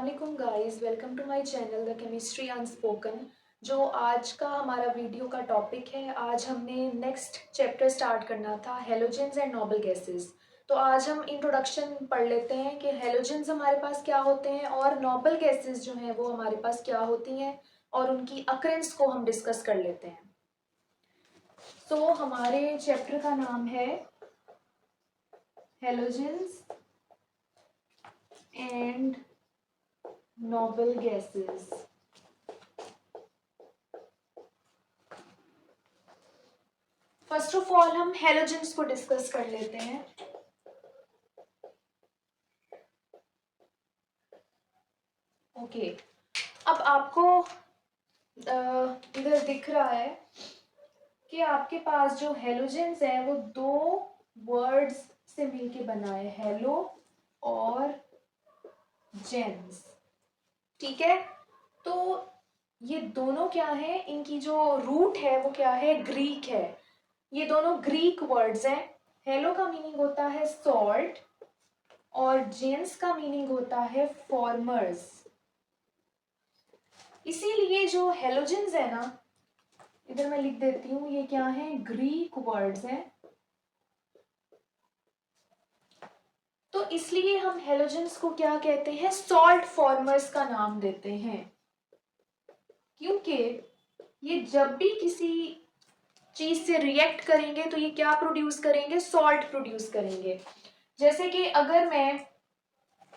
अस्सलाम guys, welcome to my channel the chemistry unspoken. जो आज का हमारा वीडियो का टॉपिक है, आज हमने नेक्स्ट चैप्टर स्टार्ट करना था हेलोजेंस एंड नोबल गैसेस। तो आज हम इंट्रोडक्शन पढ़ लेते हैं कि हेलोजेंस हमारे पास क्या होते हैं और नोबल गैसेस जो हैं वो हमारे पास क्या होती हैं, और उनकी अकरेंस को हम डिस्कस कर लेते हैं। तो हमारे चैप्टर का नाम है halogens and noble gases. First of all हम हेलोजेंस को डिस्कस कर लेते हैं। ओके, अब आपको इधर दिख रहा है कि आपके पास जो हेलोजेंस है वो दो वर्ड्स से मिलके बना है, हेलो और जेंस। ठीक है, तो ये दोनों क्या है, इनकी जो रूट है वो क्या है, ग्रीक है। ये दोनों ग्रीक वर्ड्स हैं। हेलो का मीनिंग होता है सॉल्ट और जेंस का मीनिंग होता है फॉर्मर्स। इसीलिए जो हेलोजेंस है ना, इधर मैं लिख देती हूँ, ये क्या है, ग्रीक वर्ड्स हैं। तो इसलिए हम हेलोजेंस को क्या कहते हैं, सॉल्ट फॉर्मर्स का नाम देते हैं, क्योंकि ये जब भी किसी चीज से रिएक्ट करेंगे तो ये क्या प्रोड्यूस करेंगे, सॉल्ट प्रोड्यूस करेंगे। जैसे कि अगर मैं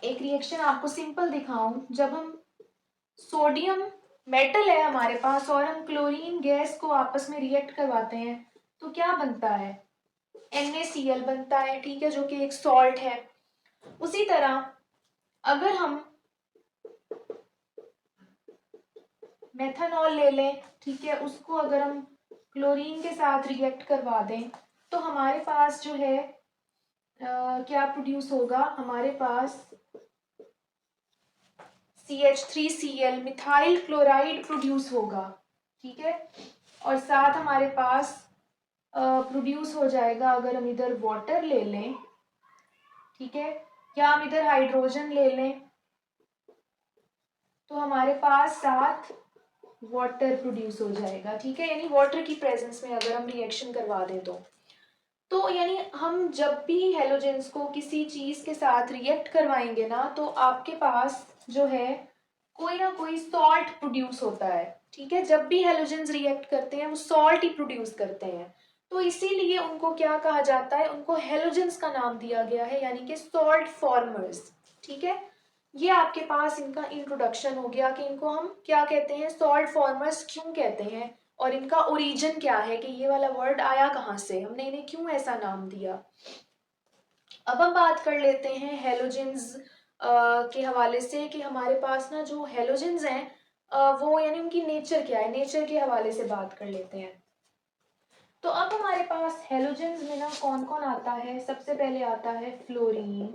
एक रिएक्शन आपको सिंपल दिखाऊं, जब हम सोडियम मेटल है हमारे पास और हम क्लोरीन गैस को आपस में रिएक्ट करवाते हैं तो क्या बनता है, NaCl बनता है, ठीक है, जो कि एक सॉल्ट है। उसी तरह अगर हम मेथनॉल ले लें, ठीक है, उसको अगर हम क्लोरीन के साथ रिएक्ट करवा दें तो हमारे पास जो है क्या प्रोड्यूस होगा, हमारे पास CH3Cl मिथाइल क्लोराइड प्रोड्यूस होगा। ठीक है, और साथ हमारे पास प्रोड्यूस हो जाएगा, अगर हम इधर वाटर ले लें, ठीक है, या हम इधर हाइड्रोजन ले लें, तो हमारे पास साथ वाटर प्रोड्यूस हो जाएगा। ठीक है, यानी वाटर की प्रेजेंस में अगर हम रिएक्शन करवा दें तो यानी हम जब भी हेलोजेंस को किसी चीज के साथ रिएक्ट करवाएंगे ना, तो आपके पास जो है कोई ना कोई सॉल्ट प्रोड्यूस होता है। ठीक है, जब भी हेलोजेंस रिएक्ट करते हैं वो सॉल्ट ही प्रोड्यूस करते हैं, तो इसीलिए उनको क्या कहा जाता है, उनको हेलोजेंस का नाम दिया गया है, यानी कि सॉल्ट फॉर्मर्स। ठीक है, ये आपके पास इनका इंट्रोडक्शन हो गया कि इनको हम क्या कहते हैं, सॉल्ट फॉर्मर्स क्यों कहते हैं, और इनका ओरिजिन क्या है कि ये वाला वर्ड आया कहाँ से, हमने इन्हें क्यों ऐसा नाम दिया। अब हम बात कर लेते हैं हेलोजेंस के हवाले से कि हमारे पास ना जो हेलोजेंस हैं वो यानी उनकी नेचर क्या है, नेचर के हवाले से बात कर लेते हैं। तो अब हमारे पास हेलोजेंस में ना कौन कौन आता है, सबसे पहले आता है फ्लोरीन,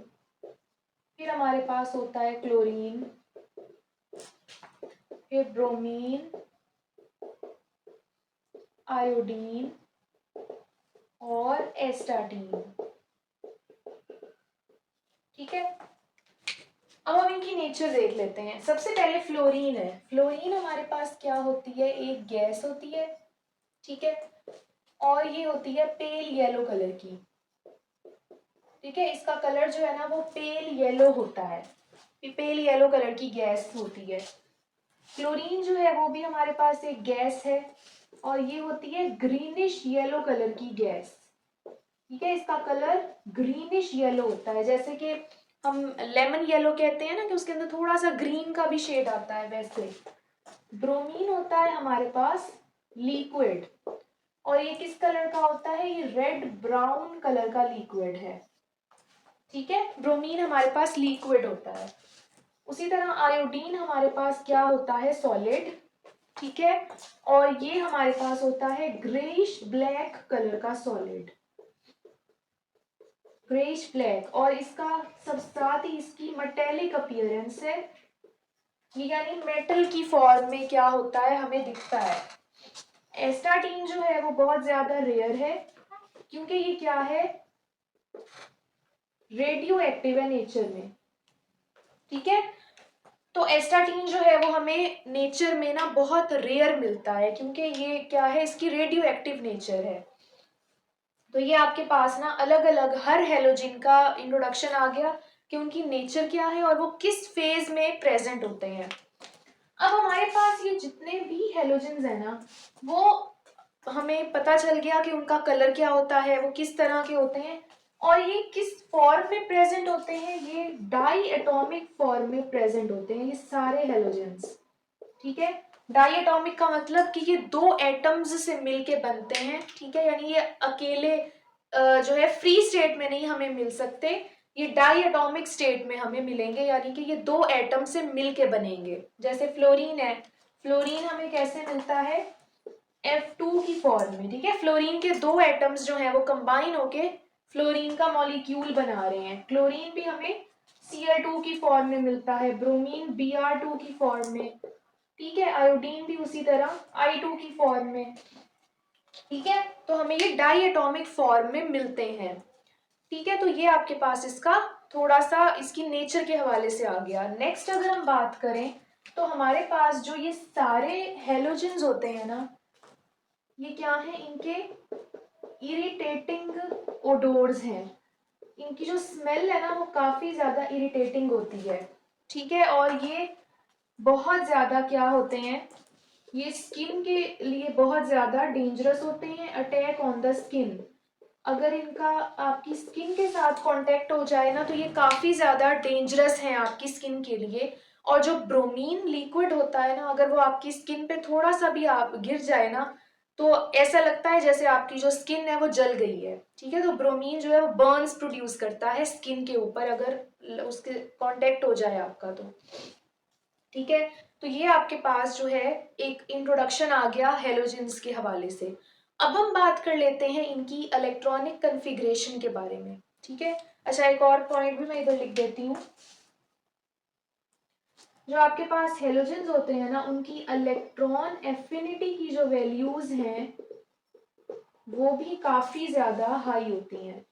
फिर हमारे पास होता है क्लोरीन, फिर ब्रोमीन, आयोडीन और एस्टाटीन। ठीक है, अब हम इनकी नेचर देख लेते हैं। सबसे पहले फ्लोरीन है। फ्लोरीन हमारे पास क्या होती है, एक गैस होती है, ठीक है, और ये होती है पेल येलो कलर की। ठीक है, इसका कलर जो है ना वो पेल येलो होता है, पेल येलो कलर की गैस होती है। क्लोरीन जो है वो भी हमारे पास एक गैस है और ये होती है ग्रीनिश येलो कलर की गैस। ठीक है, इसका कलर ग्रीनिश येलो होता है, जैसे कि हम लेमन येलो कहते हैं ना कि उसके अंदर थोड़ा सा ग्रीन का भी शेड आता है, वैसे ब्रोमीन होता है हमारे पास लिक्विड, और ये किस कलर का होता है, ये रेड ब्राउन कलर का लिक्विड है। ठीक है, ब्रोमीन हमारे पास लिक्विड होता है। उसी तरह आयोडीन हमारे पास क्या होता है, सॉलिड। ठीक है, और ये हमारे पास होता है ग्रेइश ब्लैक कलर का सॉलिड, ग्रेइश ब्लैक, और इसका सब साथ ही इसकी मेटेलिक अपीयरेंस है, ये यानी मेटल की फॉर्म में क्या होता है, हमें दिखता है। एस्टाटीन जो है वो बहुत ज्यादा रेयर है, क्योंकि ये क्या है, रेडियो एक्टिव है नेचर में। ठीक है, तो एस्टाटीन जो है वो हमें नेचर में ना बहुत रेयर मिलता है, क्योंकि ये क्या है, इसकी रेडियो एक्टिव नेचर है। तो ये आपके पास ना अलग अलग हर हेलोजिन का इंट्रोडक्शन आ गया कि उनकी नेचर क्या है और वो किस फेज में प्रेजेंट होते हैं। अब हमारे पास ये जितने भी हेलोजेंस है ना, वो हमें पता चल गया कि उनका कलर क्या होता है, वो किस तरह के होते हैं और ये किस फॉर्म में प्रेजेंट होते हैं। ये डाई एटॉमिक फॉर्म में प्रेजेंट होते हैं ये सारे हेलोजेंस। ठीक है, डाई एटॉमिक का मतलब कि ये दो एटम्स से मिलके बनते हैं। ठीक है, यानी ये अकेले जो है फ्री स्टेट में नहीं हमें मिल सकते, ये डाई एटॉमिक स्टेट में हमें मिलेंगे, यानी कि ये दो एटम से मिलके बनेंगे। जैसे फ्लोरीन है, फ्लोरीन हमें कैसे मिलता है, F2 की फॉर्म में। ठीक है, फ्लोरीन के दो एटम्स जो हैं वो कंबाइन होके फ्लोरीन का मॉलिक्यूल बना रहे हैं। क्लोरीन भी हमें Cl2 की फॉर्म में मिलता है, ब्रोमीन Br2 की फॉर्म में। ठीक है, आयोडीन भी उसी तरह I2 की फॉर्म में। ठीक है, तो हमें ये डाई एटॉमिक फॉर्म में मिलते हैं। ठीक है, तो ये आपके पास इसका थोड़ा सा इसकी नेचर के हवाले से आ गया। नेक्स्ट अगर हम बात करें तो हमारे पास जो ये सारे हेलोजेंस होते हैं ना, ये क्या है, इनके इरिटेटिंग ओडोर्स हैं। इनकी जो स्मेल है ना वो काफी ज्यादा इरिटेटिंग होती है। ठीक है, और ये बहुत ज्यादा क्या होते हैं, ये स्किन के लिए बहुत ज्यादा डेंजरस होते हैं, अटैक ऑन द स्किन। अगर इनका आपकी स्किन के साथ कांटेक्ट हो जाए ना तो ये काफी ज्यादा डेंजरस है आपकी स्किन के लिए। और जो ब्रोमीन लिक्विड होता है ना, अगर वो आपकी स्किन पे थोड़ा सा भी आप गिर जाए ना तो ऐसा लगता है जैसे आपकी जो स्किन है वो जल गई है। ठीक है, तो ब्रोमीन जो है वो बर्न्स प्रोड्यूस करता है स्किन के ऊपर अगर उसके कांटेक्ट हो जाए आपका तो। ठीक है, तो ये आपके पास जो है एक इंट्रोडक्शन आ गया हेलोजेंस के हवाले से। अब हम बात कर लेते हैं इनकी इलेक्ट्रॉनिक कॉन्फ़िगरेशन के बारे में। ठीक है, अच्छा एक और पॉइंट भी मैं इधर लिख देती हूँ। जो आपके पास हेलोजेंस होते हैं ना, उनकी इलेक्ट्रॉन एफिनिटी की जो वैल्यूज हैं वो भी काफी ज्यादा हाई होती हैं।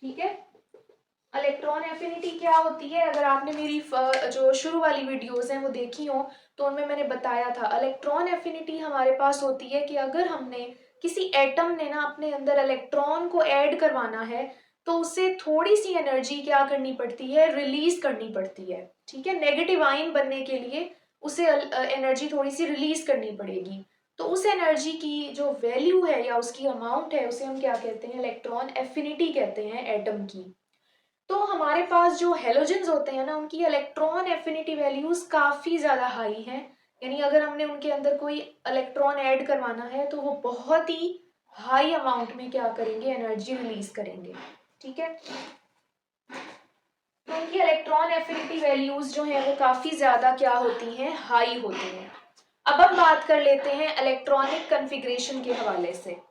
ठीक है, इलेक्ट्रॉन एफिनिटी क्या होती है, अगर आपने मेरी जो शुरू वाली वीडियोस हैं वो देखी हो तो उनमें मैंने बताया था। इलेक्ट्रॉन एफिनिटी हमारे पास होती है कि अगर हमने किसी एटम ने ना अपने अंदर इलेक्ट्रॉन को ऐड करवाना है तो उसे थोड़ी सी एनर्जी क्या करनी पड़ती है, रिलीज करनी पड़ती है। ठीक है, नेगेटिव आयन बनने के लिए उसे एनर्जी थोड़ी सी रिलीज करनी पड़ेगी। तो उस एनर्जी की जो वैल्यू है या उसकी अमाउंट है उसे हम क्या कहते हैं, इलेक्ट्रॉन एफिनिटी कहते हैं एटम की। तो हमारे पास जो हेलोजेंस होते हैं ना उनकी इलेक्ट्रॉन एफिनिटी वैल्यूज काफी ज्यादा हाई हैं। यानी अगर हमने उनके अंदर कोई इलेक्ट्रॉन ऐड करवाना है तो वो बहुत ही हाई अमाउंट में क्या करेंगे, एनर्जी रिलीज करेंगे। ठीक है, तो उनकी इलेक्ट्रॉन एफिनिटी वैल्यूज जो है वो काफी ज्यादा क्या होती हैं, हाई होती हैं। अब हम बात कर लेते हैं इलेक्ट्रॉनिक कॉन्फ़िगरेशन के हवाले से।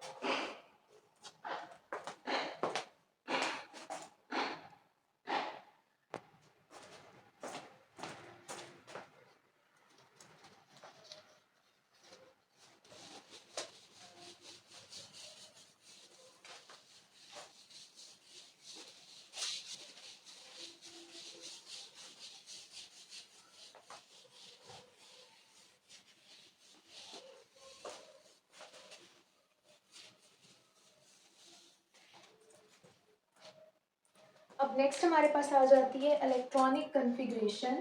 अब नेक्स्ट हमारे पास आ जाती है इलेक्ट्रॉनिक कॉन्फ़िगरेशन।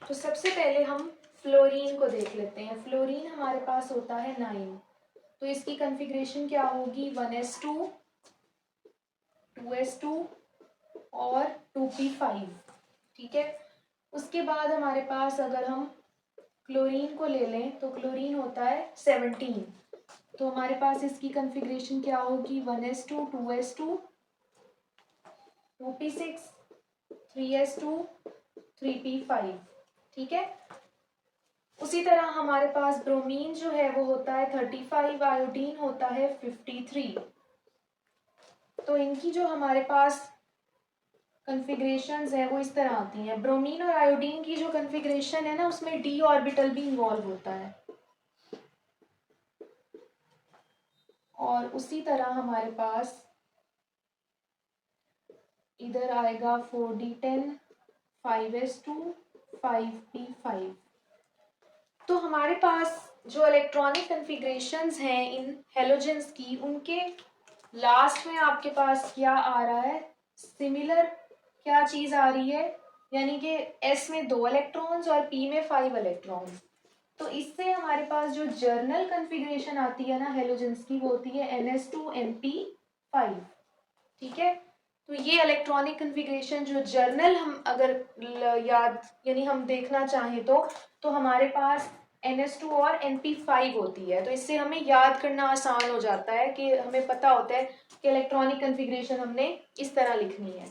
तो सबसे पहले हम फ्लोरीन को देख लेते हैं। फ्लोरीन हमारे पास होता है 9, तो इसकी कॉन्फ़िगरेशन क्या होगी, 1s2 2s2 और 2p5। ठीक है, उसके बाद हमारे पास अगर हम क्लोरीन को ले लें तो क्लोरीन होता है 17। तो हमारे पास इसकी कॉन्फ़िगरेशन क्या होगी, 1s2 2s2 2p6 3s2 3p5। ठीक है, उसी तरह हमारे पास ब्रोमीन जो है वो होता है 35, आयोडीन होता है 53। तो इनकी जो हमारे पास कॉन्फ़िगरेशंस है वो इस तरह आती हैं। ब्रोमीन और आयोडीन की जो कॉन्फ़िगरेशन है ना उसमें डी ऑर्बिटल भी इन्वॉल्व होता है। और उसी तरह हमारे पास इधर आएगा 4d10 5s2 5p5। तो हमारे पास जो इलेक्ट्रॉनिक कन्फिग्रेशंस हैं इन हेलोजेंस की, उनके लास्ट में आपके पास क्या आ रहा है, सिमिलर क्या चीज आ रही है, यानी कि s में 2 इलेक्ट्रॉन्स और p में 5 इलेक्ट्रॉन्स। तो इससे हमारे पास जो जर्नल कन्फिग्रेशन आती है ना हेलोजेंस की, वो होती है ns2np5। ठीक है, तो ये इलेक्ट्रॉनिक कन्फिग्रेशन जो जर्नल हम अगर याद यानी हम देखना चाहें तो हमारे पास ns2 और np5 होती है। तो इससे हमें याद करना आसान हो जाता है कि हमें पता होता है कि इलेक्ट्रॉनिक कन्फिग्रेशन हमने इस तरह लिखनी है।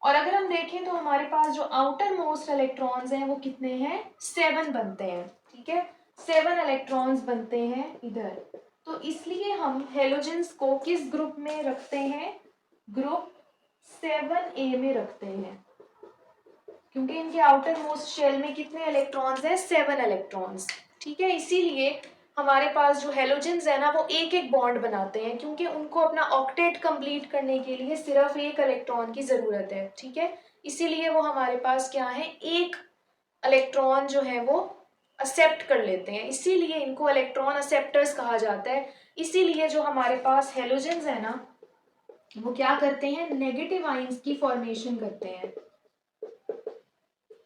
और अगर हम देखें तो हमारे पास जो आउटर मोस्ट इलेक्ट्रॉन्स हैं वो कितने हैं, 7 बनते हैं। ठीक है, 7 इलेक्ट्रॉन्स बनते हैं इधर। तो इसलिए हम हेलोजेंस को किस ग्रुप में रखते हैं, ग्रुप 7a में रखते हैं, क्योंकि इनके आउटर मोस्ट शेल में कितने इलेक्ट्रॉन्स हैं, 7 इलेक्ट्रॉन्स। ठीक है, इसीलिए हमारे पास जो हेलोजेंस है ना वो एक एक बॉन्ड बनाते हैं, क्योंकि उनको अपना ऑक्टेट कंप्लीट करने के लिए सिर्फ एक इलेक्ट्रॉन की जरूरत है। ठीक है, इसीलिए वो हमारे पास क्या है, एक इलेक्ट्रॉन जो है वो एक्सेप्ट कर लेते हैं, इसीलिए इनको इलेक्ट्रॉन एक्सेप्टर्स कहा जाता है। इसीलिए जो हमारे पास हेलोजेंस है ना वो क्या करते हैं, नेगेटिव आयंस की फॉर्मेशन करते हैं।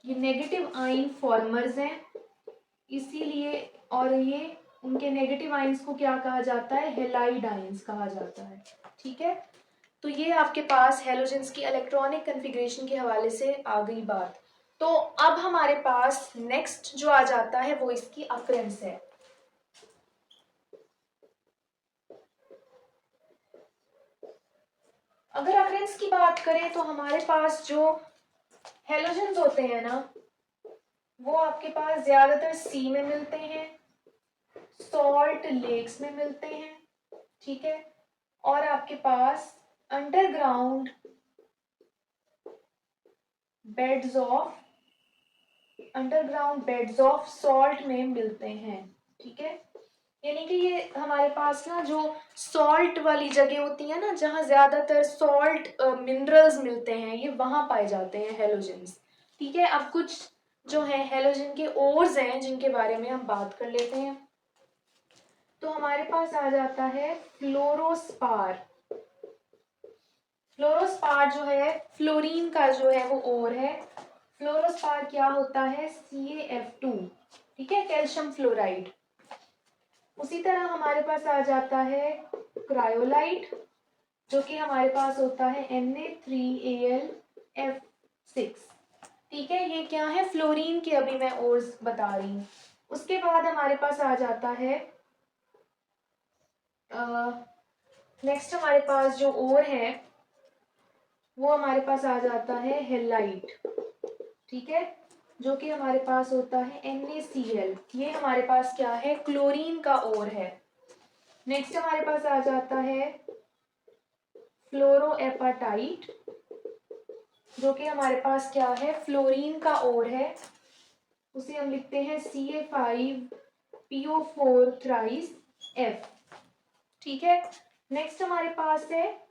ये नेगेटिव आयन फॉर्मर्स हैं, इसीलिए, और ये उनके नेगेटिव आयंस को क्या कहा जाता है, हेलाइड आयंस कहा जाता है। ठीक है, तो ये आपके पास हेलोजेंस की इलेक्ट्रॉनिक कन्फिग्रेशन के हवाले से आ गई बात। तो अब हमारे पास नेक्स्ट जो आ जाता है वो इसकी अकरेंस है। अगर अकरेंस की बात करें तो हमारे पास जो हेलोजेंस होते हैं ना वो आपके पास ज्यादातर सी में मिलते हैं, सॉल्ट लेक्स में मिलते हैं। ठीक है, और आपके पास अंडरग्राउंड बेड्स ऑफ सॉल्ट में मिलते हैं। ठीक है, यानी कि ये हमारे पास ना जो सॉल्ट वाली जगह होती है ना जहाँ ज्यादातर सॉल्ट मिनरल्स मिलते हैं, ये वहां पाए जाते हैं हेलोजेंस। ठीक है, अब कुछ जो है हेलोजन के ओर्स हैं जिनके बारे में हम बात कर लेते हैं। तो हमारे पास आ जाता है फ्लोरोस्पार। फ्लोरोस्पार जो है फ्लोरीन का जो है वो ओर है। फ्लोरोस्पार क्या होता है, CaF2। ठीक है, कैल्शियम फ्लोराइड। उसी तरह हमारे पास आ जाता है क्रायोलाइट, जो कि हमारे पास होता है Na3Al F6। ठीक है, ये क्या है, फ्लोरीन के अभी मैं ओर्स बता रही हूँ। उसके बाद हमारे पास आ जाता है नेक्स्ट हमारे पास जो ओर है वो हमारे पास आ जाता है हेलाइट। ठीक है, जो कि हमारे पास होता है NaCl। ये हमारे पास क्या है, क्लोरीन का ओर है। नेक्स्ट हमारे पास आ जाता है फ्लोरोएपाटाइट, जो कि हमारे पास क्या है, फ्लोरीन का ओर है। उसे हम लिखते हैं Ca5PO4 थ्राइस F। ठीक है, नेक्स्ट हमारे पास है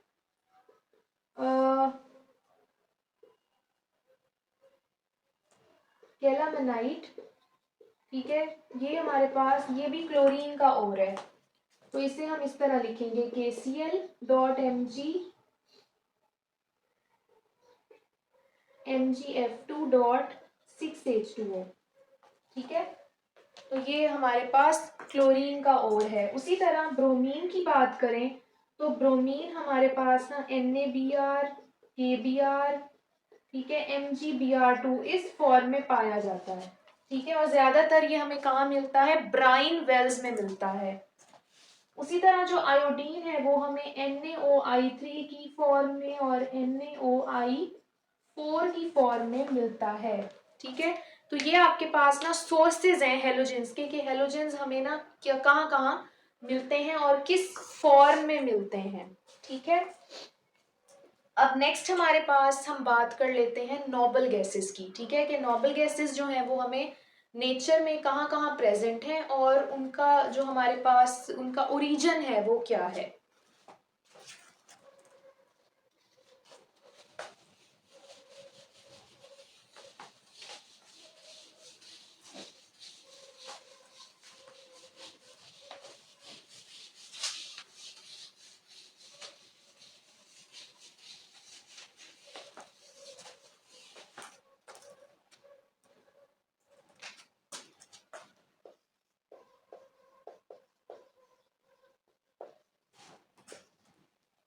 कैलामनाइट। ठीक है, ये हमारे पास, ये भी क्लोरीन का ओर है। तो इसे हम इस तरह लिखेंगे KCl.MgF2.6H2O। ठीक है, तो ये हमारे पास क्लोरीन का ओर है। उसी तरह ब्रोमीन की बात करें तो ब्रोमीन हमारे पास ना NaBr, KBr, ठीक है, MgBr2 इस फॉर्म में पाया जाता है। ठीक है, और ज्यादातर ये हमें कहाँ मिलता है, ब्राइन वेल्स में मिलता है। उसी तरह जो आयोडीन है वो हमें NaOI3 की फॉर्म में और NaOI4 की फॉर्म में मिलता है। ठीक है, तो ये आपके पास ना सोर्सेज हैं हेलोजेंस के, कि हेलोजेंस हमें ना क्या कहाँ कहाँ मिलते हैं और किस फॉर्म में मिलते हैं। ठीक है, अब नेक्स्ट हमारे पास हम बात कर लेते हैं नोबल गैसेस की। ठीक है, कि नोबल गैसेस जो हैं वो हमें नेचर में कहाँ कहाँ प्रेजेंट हैं और उनका जो हमारे पास उनका ओरिजिन है वो क्या है।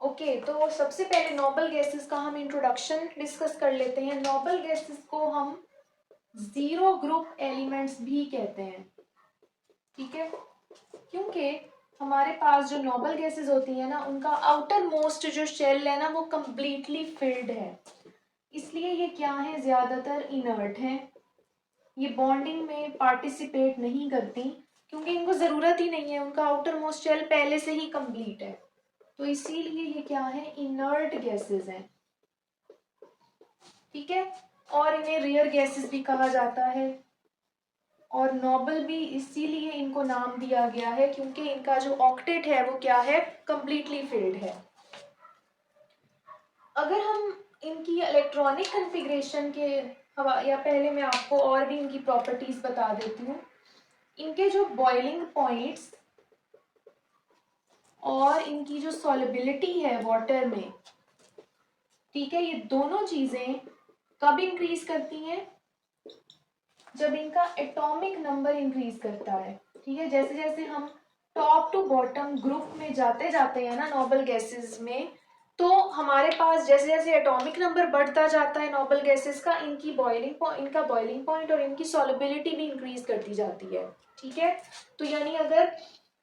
ओके तो सबसे पहले नोबल गैसेस का हम इंट्रोडक्शन डिस्कस कर लेते हैं। नोबल गैसेस को हम जीरो ग्रुप एलिमेंट्स भी कहते हैं, ठीक है, क्योंकि हमारे पास जो नोबल गैसेस होती है ना उनका आउटर मोस्ट जो शेल है ना वो कंप्लीटली फिल्ड है, इसलिए ये क्या है, ज्यादातर इनर्ट है। ये बॉन्डिंग में पार्टिसिपेट नहीं करती क्योंकि इनको जरूरत ही नहीं है, उनका आउटर मोस्ट शेल पहले से ही कंप्लीट है, तो इसीलिए ये क्या है, इनर्ट गैसेस हैं, ठीक है। और इन्हें रेयर गैसेस भी कहा जाता है और नोबल भी इसीलिए इनको नाम दिया गया है क्योंकि इनका जो ऑक्टेट है वो क्या है, कंप्लीटली फिल्ड है। अगर हम इनकी इलेक्ट्रॉनिक कन्फिग्रेशन के हवा या पहले मैं आपको और भी इनकी प्रॉपर्टीज बता देती हूँ। इनके जो बॉइलिंग पॉइंट्स और इनकी जो सॉलिबिलिटी है वाटर में, ठीक है, ये दोनों चीजें कब इंक्रीज करती हैं, जब इनका एटॉमिक नंबर इंक्रीज करता है, ठीक है। जैसे जैसे हम टॉप टू बॉटम ग्रुप में जाते जाते हैं ना नोबल गैसेस में, तो हमारे पास जैसे जैसे एटॉमिक नंबर बढ़ता जाता है नोबल गैसेस का, इनका बॉइलिंग पॉइंट और इनकी सॉलिबिलिटी भी इंक्रीज करती जाती है, ठीक है। तो यानी अगर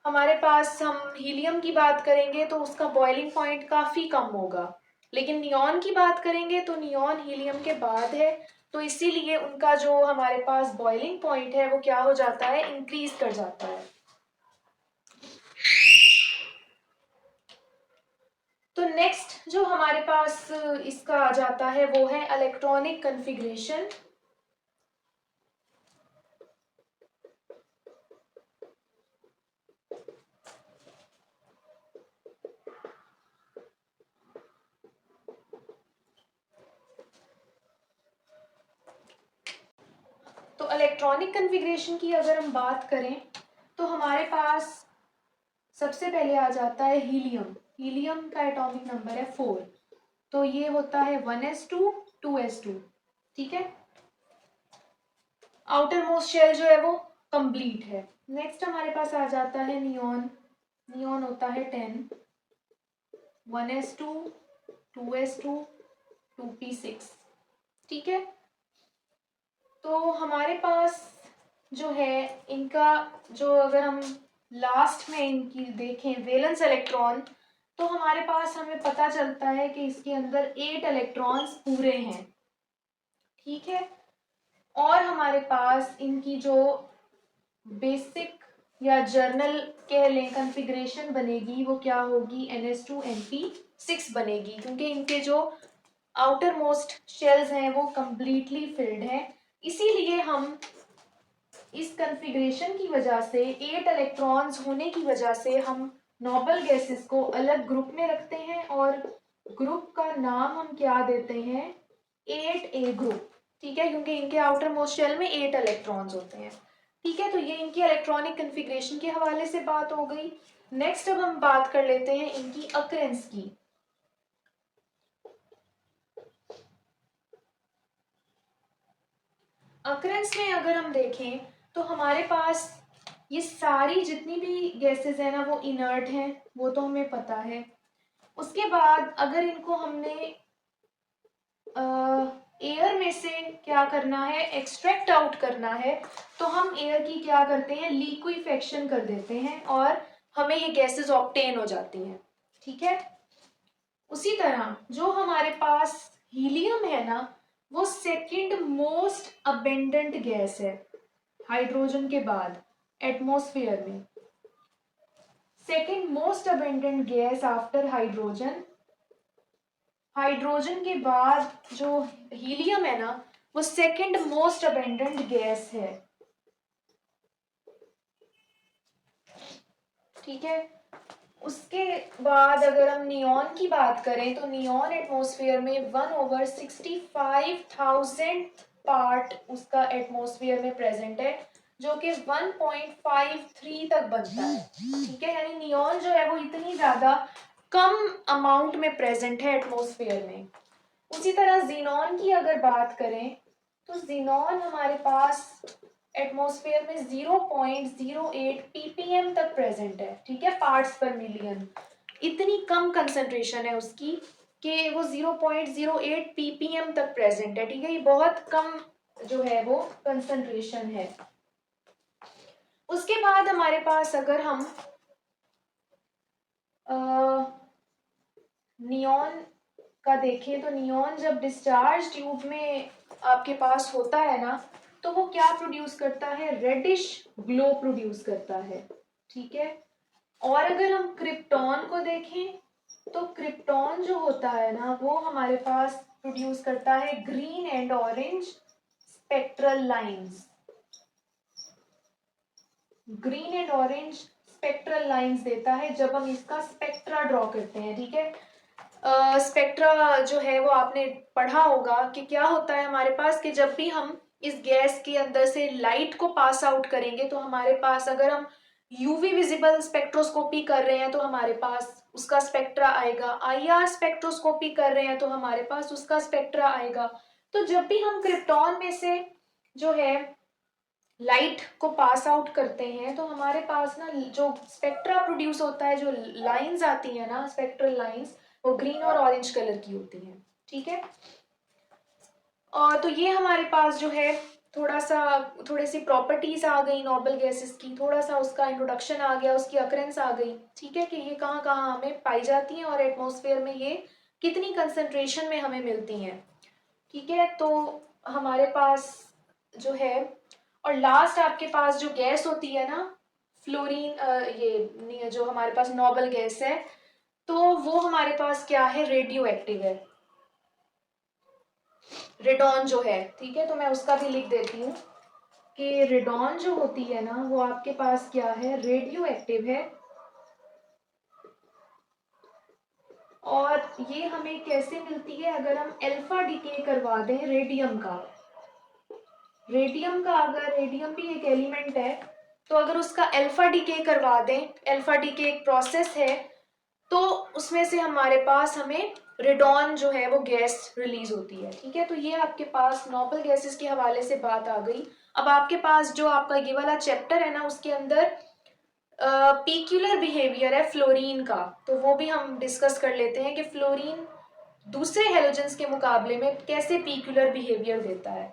हमारे पास हम हीलियम की बात करेंगे तो उसका बॉइलिंग पॉइंट काफी कम होगा, लेकिन नियॉन की बात करेंगे तो नियॉन हीलियम के बाद है, तो इसीलिए उनका जो हमारे पास बॉइलिंग पॉइंट है वो क्या हो जाता है, इंक्रीज कर जाता है। तो नेक्स्ट जो हमारे पास इसका आ जाता है वो है इलेक्ट्रॉनिक कन्फिग्रेशन। तो इलेक्ट्रॉनिक कन्फिग्रेशन की अगर हम बात करें तो हमारे पास सबसे पहले आ जाता है हीलियम। हीलियम का एटॉमिक नंबर है 4, तो ये होता है 1s2 2s2, ठीक है। आउटर मोस्ट शेल जो है वो कंप्लीट है। नेक्स्ट हमारे पास आ जाता है नियॉन। नियॉन होता है 10, 1s2 2s2 2p6, ठीक है। तो हमारे पास जो है इनका जो अगर हम लास्ट में इनकी देखें वैलेंस इलेक्ट्रॉन, तो हमारे पास हमें पता चलता है कि इसके अंदर 8 इलेक्ट्रॉन्स पूरे हैं, ठीक है। और हमारे पास इनकी जो बेसिक या जर्नल कह लें कन्फिग्रेशन बनेगी वो क्या होगी, NS2 NP6 बनेगी, क्योंकि इनके जो आउटर मोस्ट शेल्स हैं वो कंप्लीटली फिल्ड हैं। इसीलिए हम इस कन्फिग्रेशन की वजह से 8 इलेक्ट्रॉन्स होने की वजह से हम नोबल गैसेस को अलग ग्रुप में रखते हैं और ग्रुप का नाम हम क्या देते हैं, 8A ग्रुप, ठीक है, क्योंकि इनके आउटर मोस्ट शेल में 8 इलेक्ट्रॉन्स होते हैं, ठीक है। तो ये इनकी इलेक्ट्रॉनिक कन्फिग्रेशन के हवाले से बात हो गई। नेक्स्ट अब हम बात कर लेते हैं इनकी अकरेंस की। अकरेंस में अगर हम देखें तो हमारे पास ये सारी जितनी भी गैसेस हैं ना वो इनर्ट हैं, वो तो हमें पता है। उसके बाद अगर इनको हमने एयर में से क्या करना है, एक्सट्रैक्ट आउट करना है, तो हम एयर की क्या करते हैं, लिक्विफेक्शन कर देते हैं और हमें ये गैसेस ऑब्टेन हो जाती हैं, ठीक है। उसी तरह जो हमारे पास हीलियम है ना वो सेकंड मोस्ट अबेंडेंट गैस है हाइड्रोजन के बाद एटमॉस्फेयर में, second most abundant gas after hydrogen. Hydrogen के बाद जो हीलियम है ना वो सेकंड मोस्ट अबेंडेंट गैस है, ठीक है। उसके बाद अगर हम नियॉन की बात करें तो नियॉन एटमॉस्फेयर में 1/65,000 पार्ट उसका एटमॉस्फेयर में प्रेजेंट है, जो कि 1.53 तक बनता है। ठीक है, यानी नियॉन जो है वो इतनी ज्यादा कम अमाउंट में प्रेजेंट है एटमॉस्फेयर में। उसी तरह जीनॉन की अगर बात करें तो जीनॉन हमारे पास एटमॉस्फेयर में 0.08 ppm तक प्रेजेंट है। ठीक है, पार्ट्स पर मिलियन, इतनी कम कंसंट्रेशन है उसकी कि वो 0.08 ppm तक प्रेजेंट है। ठीक है, ये बहुत कम जो है वो कंसंट्रेशन है। उसके बाद हमारे पास अगर हम नियॉन का देखें तो नियॉन जब डिस्चार्ज ट्यूब में आपके पास होता है ना, तो वो क्या प्रोड्यूस करता है, रेडिश ग्लो प्रोड्यूस करता है। ठीक है, और अगर हम क्रिप्टॉन को देखें तो क्रिप्टॉन जो होता है ना वो हमारे पास प्रोड्यूस करता है green and orange spectral lines. Green and orange spectral lines देता है जब हम इसका स्पेक्ट्रा ड्रॉ करते हैं। ठीक है, स्पेक्ट्रा जो है वो आपने पढ़ा होगा कि क्या होता है हमारे पास, कि जब भी हम इस गैस के अंदर से लाइट को पास आउट करेंगे तो हमारे पास, अगर हम यूवी विजिबल स्पेक्ट्रोस्कोपी कर रहे हैं तो हमारे पास उसका स्पेक्ट्रा आएगा, आईआर स्पेक्ट्रोस्कोपी कर रहे हैं तो हमारे पास उसका स्पेक्ट्रा आएगा। तो जब भी हम क्रिप्टॉन में से जो है लाइट को पास आउट करते हैं तो हमारे पास ना जो स्पेक्ट्रा प्रोड्यूस होता है, जो लाइंस आती है ना स्पेक्ट्रल लाइंस, वो ग्रीन और ऑरेंज कलर की होती हैं। ठीक है, और तो ये हमारे पास जो है थोड़ी सी प्रॉपर्टीज आ गई नोबल गैसेस की, थोड़ा सा उसका इंट्रोडक्शन आ गया, उसकी अकरेंस आ गई। ठीक है, कि ये कहाँ कहाँ हमें पाई जाती हैं और एटमॉस्फेयर में ये कितनी कंसंट्रेशन में हमें मिलती हैं। ठीक है, तो हमारे पास जो है, और लास्ट आपके पास जो गैस होती है ना फ्लोरीन, ये जो हमारे पास नोबल गैस है, तो वो हमारे पास क्या है, रेडियो एक्टिव है, रेडॉन जो है। ठीक है, तो मैं उसका भी लिख देती हूँ कि रेडॉन जो होती है ना वो आपके पास क्या है, रेडियो एक्टिव है। और ये हमें कैसे मिलती है, अगर हम अल्फा डिके करवा दें रेडियम का, रेडियम भी एक एलिमेंट है, तो अगर उसका अल्फा डीके करवा दें, अल्फा डीके एक प्रोसेस है, तो उसमें से हमारे पास हमें रेडॉन जो है वो गैस रिलीज होती है। ठीक है, तो ये आपके पास नोबल गैसेस के हवाले से बात आ गई। अब आपके पास जो आपका ये वाला चैप्टर है ना उसके अंदर पीक्यूलर बिहेवियर है फ्लोरीन का, तो वो भी हम डिस्कस कर लेते हैं कि फ्लोरीन दूसरे हेलोजेंस के मुकाबले में कैसे पीक्यूलर बिहेवियर देता है।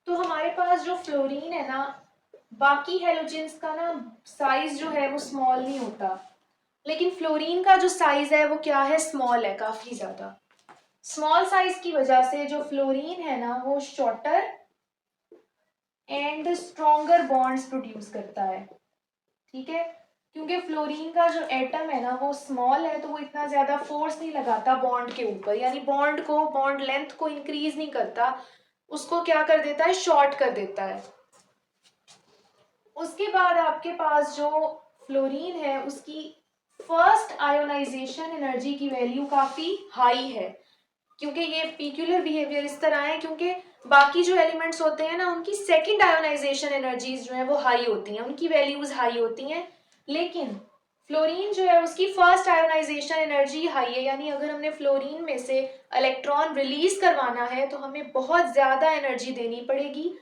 तो हमारे पास जो फ्लोरीन है ना, बाकी हेलोजेंस का ना साइज जो है वो स्मॉल नहीं होता, लेकिन फ्लोरीन का जो साइज है वो क्या है, स्मॉल है, काफी ज्यादा। स्मॉल साइज की वजह से जो फ्लोरीन है ना वो shorter and stronger bonds produce करता है। ठीक है, क्योंकि फ्लोरीन का जो एटम है ना वो स्मॉल है, तो वो इतना ज्यादा फोर्स नहीं लगाता बॉन्ड के ऊपर, यानी बॉन्ड लेंथ को इंक्रीज नहीं करता, उसको क्या कर देता है, शॉर्ट कर देता है। उसके बाद आपके पास जो फ्लोरीन है उसकी फर्स्ट आयोनाइजेशन एनर्जी की वैल्यू काफी हाई है, क्योंकि ये पीक्यूलर बिहेवियर इस तरह है क्योंकि बाकी जो एलिमेंट्स होते हैं ना उनकी सेकंड आयोनाइजेशन एनर्जीज जो है वो हाई होती हैं, उनकी वैल्यूज हाई होती हैं, लेकिन फ्लोरीन जो है उसकी फर्स्ट आयोनाइजेशन एनर्जी हाई है, यानी अगर हमने फ्लोरीन में से इलेक्ट्रॉन रिलीज करवाना है तो हमें बहुत ज्यादा एनर्जी देनी पड़ेगी,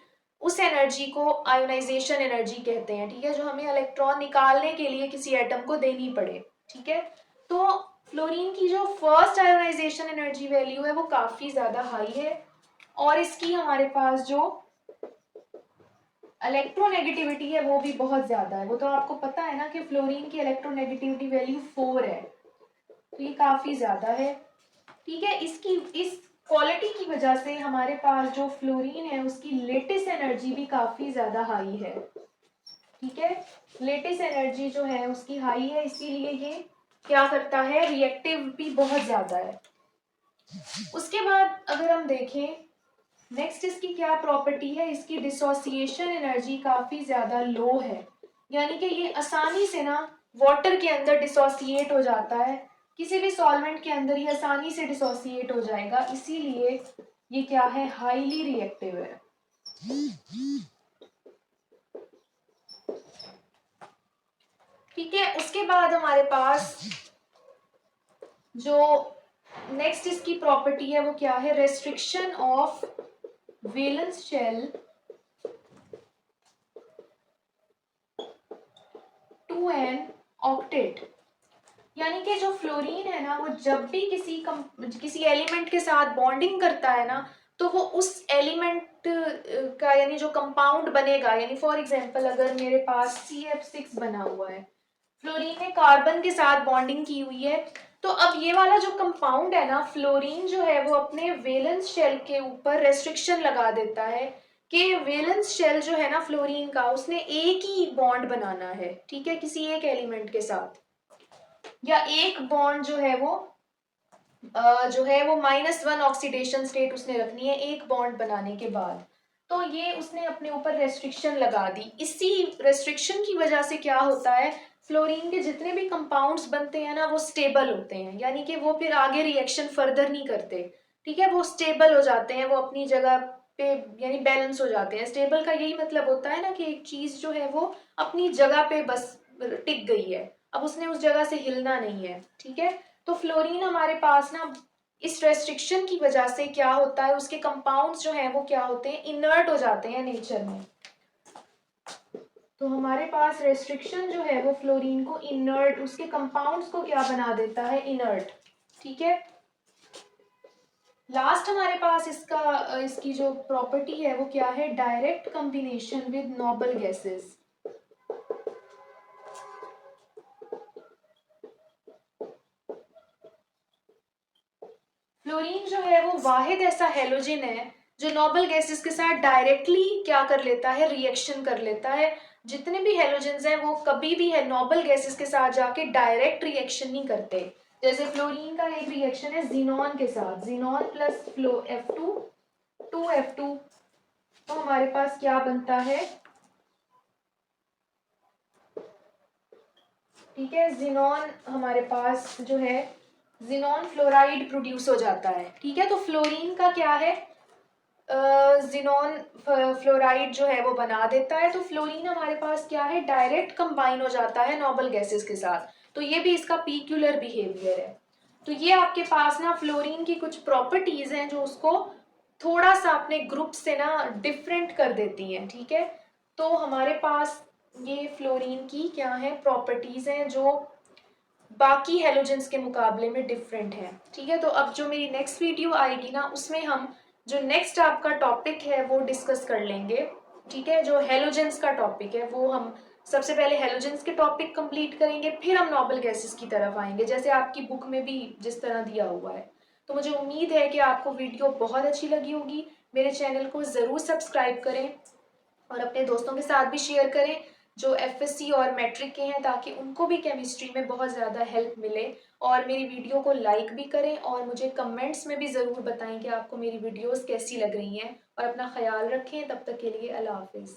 उस एनर्जी को आयोनाइजेशन एनर्जी कहते हैं। ठीक है, जो हमें इलेक्ट्रॉन निकालने के लिए किसी एटम को देनी पड़े। ठीक है, तो फ्लोरीन की जो फर्स्ट आयोनाइजेशन एनर्जी वैल्यू है वो काफी ज्यादा हाई है, और इसकी हमारे पास जो इलेक्ट्रोनेगेटिविटी है वो भी बहुत ज्यादा है। वो तो आपको पता है ना कि फ्लोरीन की इलेक्ट्रोनेगेटिविटी वैल्यू 4 है, तो ये काफी ज्यादा है। ठीक है, इसकी इस क्वालिटी की वजह से हमारे पास जो फ्लोरीन है उसकी लेटिस एनर्जी भी काफी ज्यादा हाई है। ठीक है, लेटिस एनर्जी जो है उसकी हाई है, इसीलिए ये क्या करता है, रिएक्टिव भी बहुत ज्यादा है। उसके बाद अगर हम देखें नेक्स्ट इसकी क्या प्रॉपर्टी है, इसकी डिसोसिएशन एनर्जी काफी ज्यादा लो है, यानी कि ये आसानी से ना वाटर के अंदर डिसोसिएट हो जाता है, किसी भी सॉल्वेंट के अंदर ये आसानी से डिसोसिएट हो जाएगा, इसीलिए ये क्या है, हाईली रिएक्टिव है। ठीक है, उसके बाद हमारे पास जो नेक्स्ट इसकी प्रॉपर्टी है वो क्या है, restriction of valence shell to an octet, यानी कि जो फ्लोरीन है ना वो जब भी किसी एलिमेंट के साथ बॉन्डिंग करता है ना, तो वो उस एलिमेंट का यानी जो कंपाउंड बनेगा, यानी फॉर एग्जांपल अगर मेरे पास CF6 बना हुआ है, फ्लोरीन ने कार्बन के साथ बॉन्डिंग की हुई है, तो अब ये वाला जो कंपाउंड है ना, फ्लोरीन जो है वो अपने वैलेंस शेल के ऊपर रेस्ट्रिक्शन लगा देता है कि वैलेंस शेल जो है ना फ्लोरीन का, उसने एक ही बॉन्ड बनाना है, ठीक है, किसी एक एलिमेंट के साथ, या एक बॉन्ड जो है वो -1 ऑक्सीडेशन स्टेट उसने रखनी है एक बॉन्ड बनाने के बाद। तो ये उसने अपने ऊपर रेस्ट्रिक्शन लगा दी, इसी रेस्ट्रिक्शन की वजह से क्या होता है, फ्लोरीन के जितने भी कंपाउंड्स बनते हैं ना वो स्टेबल होते हैं, यानी कि वो फिर आगे रिएक्शन फर्दर नहीं करते। ठीक है, वो स्टेबल हो जाते हैं, वो अपनी जगह पे यानी बैलेंस हो जाते हैं। स्टेबल का यही मतलब होता है ना कि एक चीज जो है वो अपनी जगह पे बस टिक गई है, अब उसने उस जगह से हिलना नहीं है। ठीक है, तो फ्लोरीन हमारे पास ना इस रेस्ट्रिक्शन की वजह से क्या होता है, उसके कंपाउंड्स जो हैं वो क्या होते हैं, इनर्ट हो जाते हैं नेचर में। तो हमारे पास रेस्ट्रिक्शन जो है वो फ्लोरीन को इनर्ट, उसके कंपाउंड्स को क्या बना देता है, इनर्ट। ठीक है, लास्ट हमारे पास इसकी जो प्रॉपर्टी है वो क्या है, direct combination with noble gases. Fluorine जो है वो वाहिद ऐसा हेलोजन है जो नोबल गैसेस के साथ डायरेक्टली क्या कर लेता है, रिएक्शन कर लेता है। जितने भी हेलोजेंस हैं वो कभी भी है नोबल गैसेस के साथ जाके डायरेक्ट रिएक्शन नहीं करते। जैसे फ्लोरीन का एक रिएक्शन है जिनॉन के साथ, xenon plus flow F2 2F2, तो हमारे पास क्या बनता है, ठीक है, जिनॉन हमारे पास जो है जिनॉन फ्लोराइड प्रोड्यूस हो जाता है। ठीक है, तो फ्लोरीन का क्या है, जिनॉन फ्लोराइड जो है वो बना देता है, तो फ्लोरीन हमारे पास क्या है, डायरेक्ट कंबाइन हो जाता है नोबल गैसेस के साथ, तो ये भी इसका पीक्यूलर बिहेवियर है। तो ये आपके पास ना फ्लोरीन की कुछ प्रॉपर्टीज हैं जो उसको थोड़ा सा अपने ग्रुप से ना डिफरेंट कर देती हैं। ठीक है, तो हमारे पास ये फ्लोरीन की क्या है, प्रॉपर्टीज हैं जो बाकी हेलोजेंस के मुकाबले में डिफरेंट है। ठीक है, तो अब जो मेरी नेक्स्ट वीडियो आएगी ना उसमें हम जो नेक्स्ट आपका टॉपिक है वो डिस्कस कर लेंगे। ठीक है, जो हेलोजेंस का टॉपिक है वो हम सबसे पहले हेलोजेंस के टॉपिक कंप्लीट करेंगे, फिर हम नोबल गैसेस की तरफ आएंगे जैसे आपकी बुक में भी जिस तरह दिया हुआ है। तो मुझे उम्मीद है कि आपको वीडियो बहुत अच्छी लगी होगी। मेरे चैनल को ज़रूर सब्सक्राइब करें और अपने दोस्तों के साथ भी शेयर करें जो FSC और मैट्रिक के हैं, ताकि उनको भी केमिस्ट्री में बहुत ज़्यादा हेल्प मिले। और मेरी वीडियो को लाइक भी करें और मुझे कमेंट्स में भी ज़रूर बताएं कि आपको मेरी वीडियोस कैसी लग रही हैं। और अपना ख्याल रखें, तब तक के लिए अल्लाह हाफिज़।